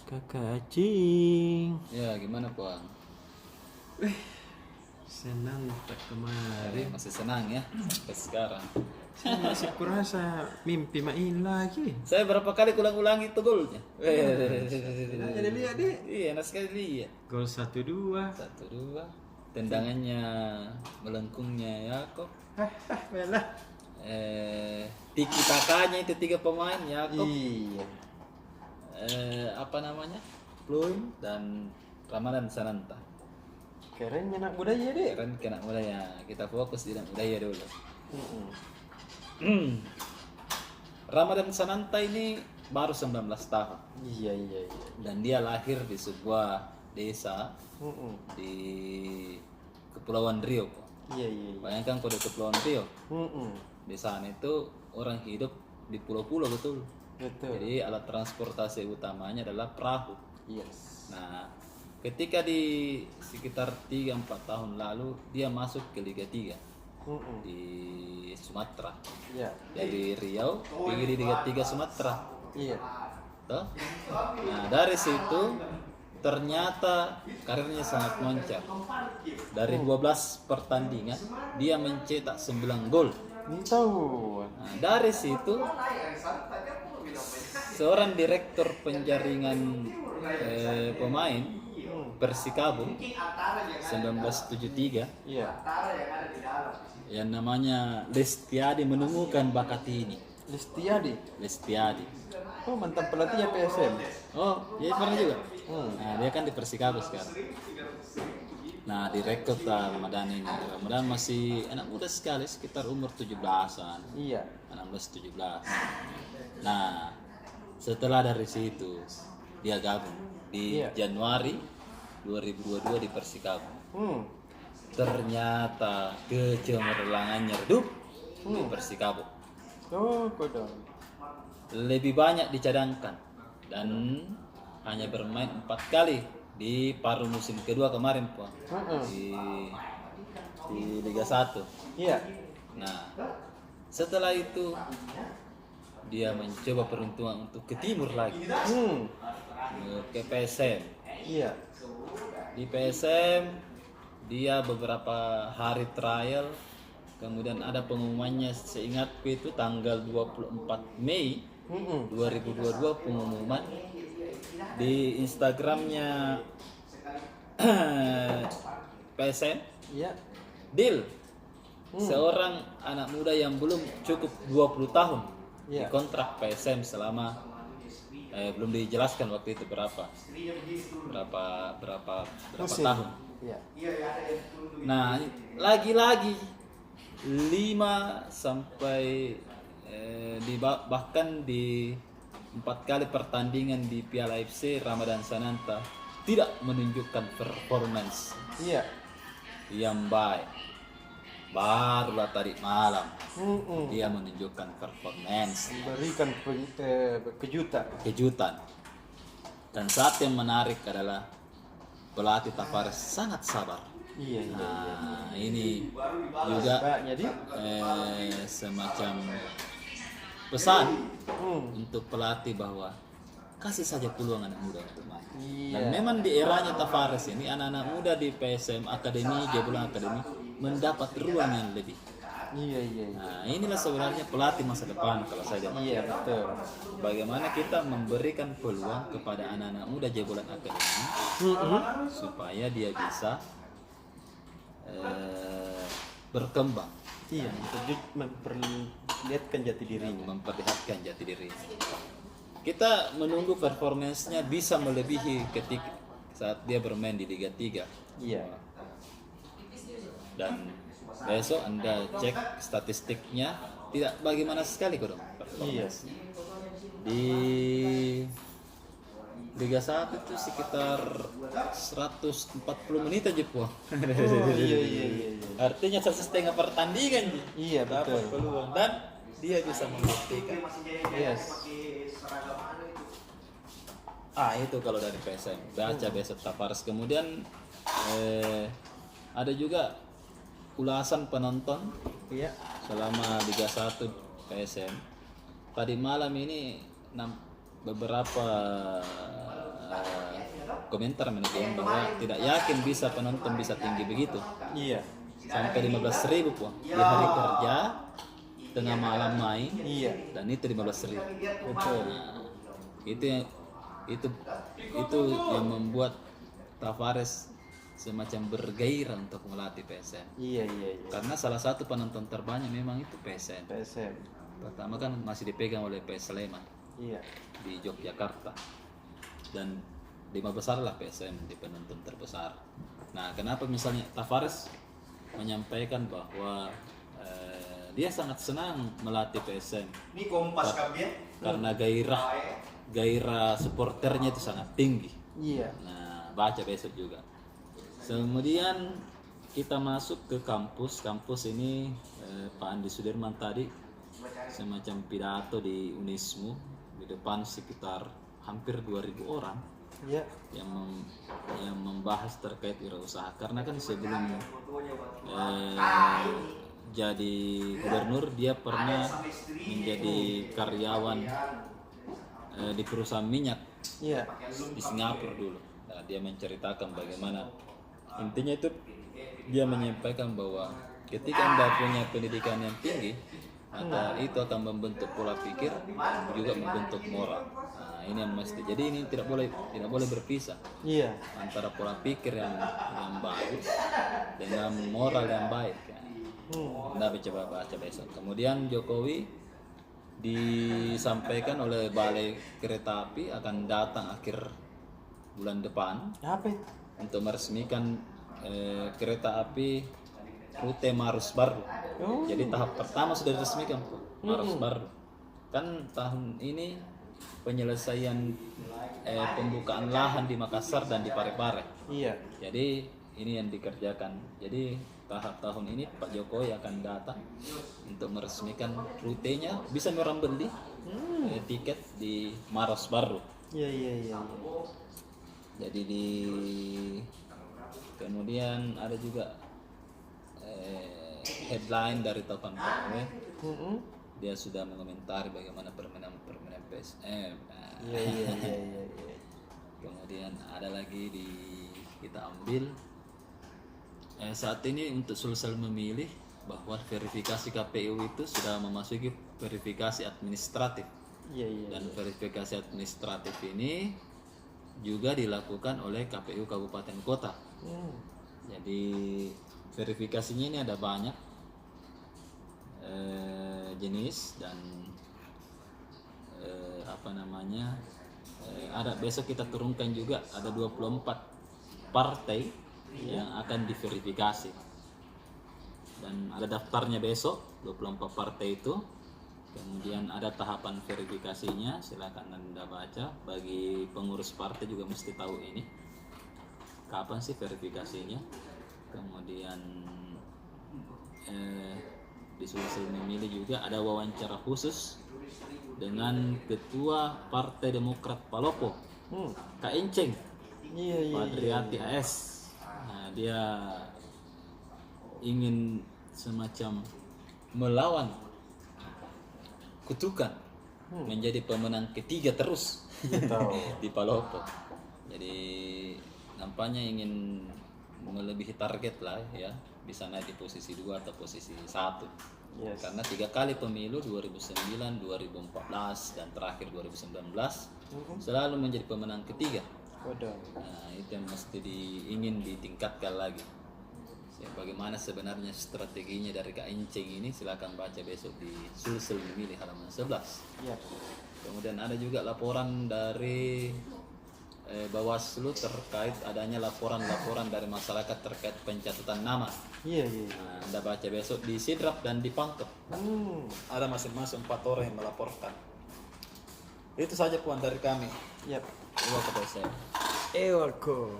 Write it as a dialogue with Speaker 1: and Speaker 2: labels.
Speaker 1: Kakak Acing.
Speaker 2: Ya gimana Puan?
Speaker 1: Senang tak kemarin.
Speaker 2: Masih senang ya sampai sekarang.
Speaker 1: Saya masih kurasa mimpi main lagi.
Speaker 2: Saya berapa kali ulang-ulangi itu golnya.
Speaker 1: Jadi lihat deh.
Speaker 2: Iya enak sekali lihat.
Speaker 1: Gol 1-2.
Speaker 2: 1-2. Tendangannya melengkungnya Yakob.
Speaker 1: Belah.
Speaker 2: Tiki takanya itu 3 pemain Yakob.
Speaker 1: Iya.
Speaker 2: Apa namanya? Pluim dan Ramadan Sananta.
Speaker 1: Keren anak budaya deh.
Speaker 2: Keren kena budaya. Kita fokus di anak budaya dulu. Ramadan Sananta ini baru 19 tahun.
Speaker 1: Iya.
Speaker 2: Dan dia lahir di sebuah desa di Kepulauan Riau.
Speaker 1: Iya.
Speaker 2: Bayangkan kode Kepulauan Riau. Di sana itu orang hidup di pulau-pulau betul.
Speaker 1: Betul.
Speaker 2: Jadi alat transportasi utamanya adalah perahu.
Speaker 1: Yes.
Speaker 2: Nah, ketika di sekitar 3-4 tahun lalu dia masuk ke Liga 3 di Sumatera.
Speaker 1: Iya.
Speaker 2: Dari Riau pergi di Liga 3 Sumatera.
Speaker 1: Iya.
Speaker 2: Toh? Nah, dari situ ternyata karirnya sangat moncer. Dari 12 pertandingan dia mencetak 9 gol.
Speaker 1: Ini tahu.
Speaker 2: Nah, dari situ seorang direktur penjaringan pemain Persikabo 1973
Speaker 1: Iya.
Speaker 2: yang namanya Lestiadi menemukan bakat ini. Lestiadi.
Speaker 1: Oh, mantan pelatihnya PSM.
Speaker 2: Oh, ya pernah juga. Nah, dia kan di Persikabo sekarang. Nah, direktur Ramadan ini. Ramadan masih anak muda sekali, sekitar umur 17-an.
Speaker 1: Iya.
Speaker 2: 16-17. Nah, setelah dari situ dia gabung di Januari 2022 di Persikabo. Ternyata kecemerlangannya redup di Persikabo.
Speaker 1: Oh, kodok.
Speaker 2: Lebih banyak dicadangkan dan hanya bermain 4 kali di paruh musim kedua kemarin Puan. Di Liga 1.
Speaker 1: Iya.
Speaker 2: Nah, setelah itu dia mencoba peruntungan untuk ke timur lagi, ke PSM.
Speaker 1: Iya.
Speaker 2: Di PSM dia beberapa hari trial, kemudian ada pengumumannya, seingatku itu tanggal 24 Mei 2022 pengumuman di Instagramnya PSM.
Speaker 1: Iya.
Speaker 2: Deal seorang anak muda yang belum cukup 20 tahun dikontrak PSM selama belum dijelaskan waktu itu berapa tahun.
Speaker 1: Iya.
Speaker 2: Nah, lagi-lagi 5 sampai bahkan di 4 kali pertandingan di Piala FC Ramadan Sananta tidak menunjukkan performance yang baik. Barulah tadi malam dia menunjukkan performance,
Speaker 1: Berikan kejutan.
Speaker 2: Dan saat yang menarik adalah pelatih Tavares sangat sabar.
Speaker 1: Iya.
Speaker 2: Nah, ini juga
Speaker 1: Jadi
Speaker 2: semacam pesan untuk pelatih bahwa kasih saja peluang anak muda untuk main. Dan memang di eranya Tavares ini anak-anak muda di PSM Akademi, Jebolan Akademi mendapat ruang yang lebih.
Speaker 1: Iya.
Speaker 2: Nah, inilah sebenarnya pelatih masa depan kalau saya lihat.
Speaker 1: Iya, betul.
Speaker 2: Bagaimana kita memberikan peluang kepada anak-anak muda Jebolan Akademi supaya dia bisa berkembang.
Speaker 1: Iya, memperlihatkan jati dirinya.
Speaker 2: Memperlihatkan jati diri. Kita menunggu performancenya bisa melebihi ketika saat dia bermain di Liga 3.
Speaker 1: Iya.
Speaker 2: Dan besok Anda cek statistiknya tidak bagaimana sekali kok dong performance. Di Liga 1 itu sekitar 140 menit aja Puan.
Speaker 1: Iya.
Speaker 2: Artinya 1,5 pertandingan.
Speaker 1: Iya, betul.
Speaker 2: Dapat peluang dan dia bisa membuktikan.
Speaker 1: Yes.
Speaker 2: Itu kalau dari PSM. Baca besok Tavares. Kemudian ada juga ulasan penonton selama Liga 1 PSM. Tadi malam ini beberapa komentar manajemen bahwa tidak yakin bisa penonton bisa tinggi begitu.
Speaker 1: Iya.
Speaker 2: Sampai 15.000 po di hari kerja tengah malam main.
Speaker 1: Iya.
Speaker 2: Dan itu 15.000.
Speaker 1: Betul.
Speaker 2: Nah, itu yang membuat Tavares semacam bergairah untuk melatih PSM.
Speaker 1: Iya.
Speaker 2: Karena salah satu penonton terbanyak memang itu PSM. Pertama kan masih dipegang oleh PS Sleman.
Speaker 1: Iya.
Speaker 2: Di Yogyakarta. Dan 5 besar lah PSM di penonton terbesar. Nah, kenapa misalnya Tavares menyampaikan bahwa dia sangat senang melatih PSM.
Speaker 3: Ini Kompas ya?
Speaker 2: Karena gairah supporternya itu sangat tinggi.
Speaker 1: Iya.
Speaker 2: Nah, baca besok juga. Kemudian kita masuk ke kampus. Kampus ini Pak Andi Sudirman tadi semacam pidato di Unismu di depan sekitar hampir 2.000 orang.
Speaker 1: Iya.
Speaker 2: Yang membahas terkait wirausaha. Karena kan sebelum jadi gubernur dia pernah menjadi karyawan di perusahaan minyak di Singapura dulu. Nah, dia menceritakan bagaimana intinya itu dia menyampaikan bahwa ketika Anda punya pendidikan yang tinggi, maka itu akan membentuk pola pikir juga membentuk moral. Nah, ini yang mesti. Jadi ini tidak boleh berpisah.
Speaker 1: Iya.
Speaker 2: Antara pola pikir yang bagus dengan moral yang baik. Anda coba baca besok. Kemudian Jokowi disampaikan oleh Balai Kereta Api akan datang akhir bulan depan.
Speaker 1: Apa itu?
Speaker 2: Untuk meresmikan kereta api rute Maros Baru. Jadi tahap pertama sudah diresmikan Maros Baru. Kan tahun ini penyelesaian pembukaan lahan di Makassar dan di Parepare.
Speaker 1: Iya.
Speaker 2: Jadi ini yang dikerjakan. Jadi tahap tahun ini Pak Jokowi akan datang untuk meresmikan rutenya. Bisa orang beli tiket di Maros Baru.
Speaker 1: Iya.
Speaker 2: Jadi kemudian ada juga headline dari Taufan Purwokala. Dia sudah mengomentari bagaimana permainan PSM.
Speaker 1: Iya.
Speaker 2: Kemudian ada lagi kita ambil saat ini untuk selesai memilih bahwa verifikasi KPU itu sudah memasuki verifikasi administratif.
Speaker 1: Iya.
Speaker 2: Dan verifikasi administratif ini juga dilakukan oleh KPU Kabupaten Kota. Jadi verifikasinya ini ada banyak jenis dan ada besok kita turunkan juga ada 24 partai yang akan diverifikasi dan ada daftarnya besok 24 partai itu. Kemudian ada tahapan verifikasinya, silakan Anda baca. Bagi pengurus partai juga mesti tahu ini kapan sih verifikasinya. Kemudian di Sulsel memilih juga ada wawancara khusus dengan Ketua Partai Demokrat Palopo, Kak Enceng, Padriati AS. Nah, dia ingin semacam melawan kutukan menjadi pemenang ketiga terus di Palopo. Jadi nampaknya ingin melebihi target lah ya, bisa naik di posisi 2 atau posisi 1. Karena 3 kali pemilu 2009, 2014 dan terakhir 2019 selalu menjadi pemenang ketiga. Nah, itu yang mesti ingin ditingkatkan lagi. Bagaimana sebenarnya strateginya dari Kak Enceng ini, silakan baca besok di Sulsel Memilih halaman 11. Kemudian ada juga laporan dari Bawaslu terkait adanya laporan dari masyarakat terkait pencatatan nama. Nah, Anda baca besok di Sidrap dan di Pangkep. Ada masing-masing 4 orang yang melaporkan. Itu saja puan dari kami. Terima kasih.
Speaker 1: Ewako.